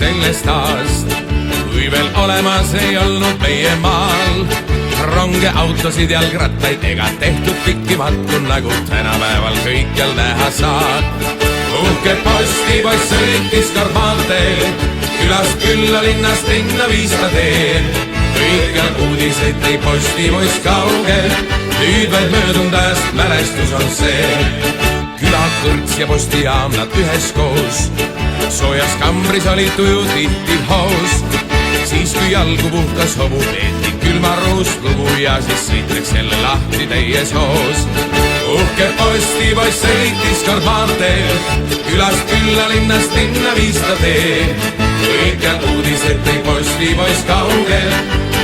sellest ajast, kui veel olemas ei olnud meie maal ronge, autosid, jalgrattaid ega tehtud pikki matku, nagu tänapäeval kõikjal näha saad. Uhke postipoiss sõitis kord maanteel, külast külla, linnast linna viis ta teel. Kõikjal uudiseid tõi postipoiss kaugel, nüüd vaid möödunud ajast mälestus on see. Külakõrts ja postijaam nad üheskoos, soojas kambris oli tuju tihti hoos. Siis kui jalgu puhkas hobu, peeti külmaruust lugu ja siis sõitaks jälle lahti täies hoos. Uhke postipoiss sõitis kord maanteel, külast külla, linnast linna viis ta teel. Kõikjal uudised tõi postipoiss kaugel,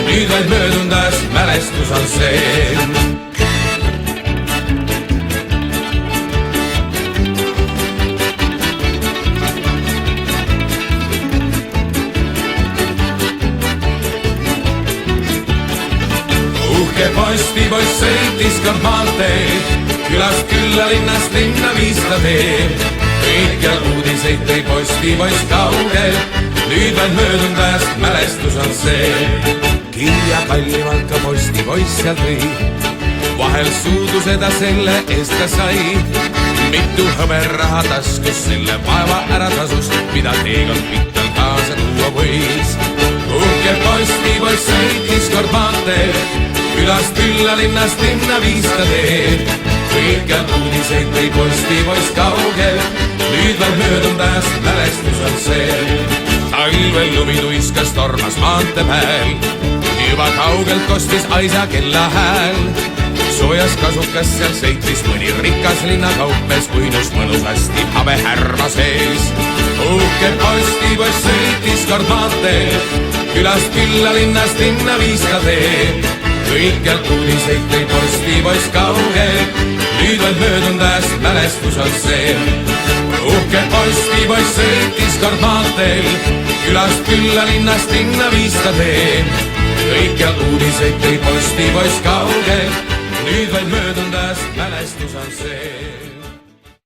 nüüd vaid möödunud ajast mälestus on see. Uhke postipoiss sõitis kord maanteel, külast külla, linnast linna viis ta teel. Kõikjal uudiseid tõi postipoiss kaugel, nüüd vaid möödunud ajast mälestus on see. Kirja kallimalt ka postipoiss seal tõi, vahel suuduse ta selle eest ka sai. Mitu hõberaha taskus selle vaeva ära tasus, mida teekond piktal kaasa tuua võis. Uhke postipoiss sõitis kord maanteel, külast külla, linnast linna viis ta teel. Kõikjal uudiseid tõi postipoiss kaugel, nüüd vaid möödunud ajast mälestus on see. Talvel lumi tuiskas, tormas maante pääl, juba kaugelt kostis aisa kella hääl. Soojas kasukas seal sõitis mõni rikas linnakaupmees, uinus mõnusasti habehärma sees. Uhke postipoiss sõitis kord maanteel, külast külla, linnast linna viis ta teel. Kõikjal uudiseid tõi postipoiss kaugel, nüüd vaid möödunud ajast mälestus on see. Uhke postipoiss sõitis kord maanteel, külast külla, linnast linna viis ta teel. Kõikjal uudiseid tõi postipoiss kaugel, nüüd vaid möödunud ajast mälestus on see.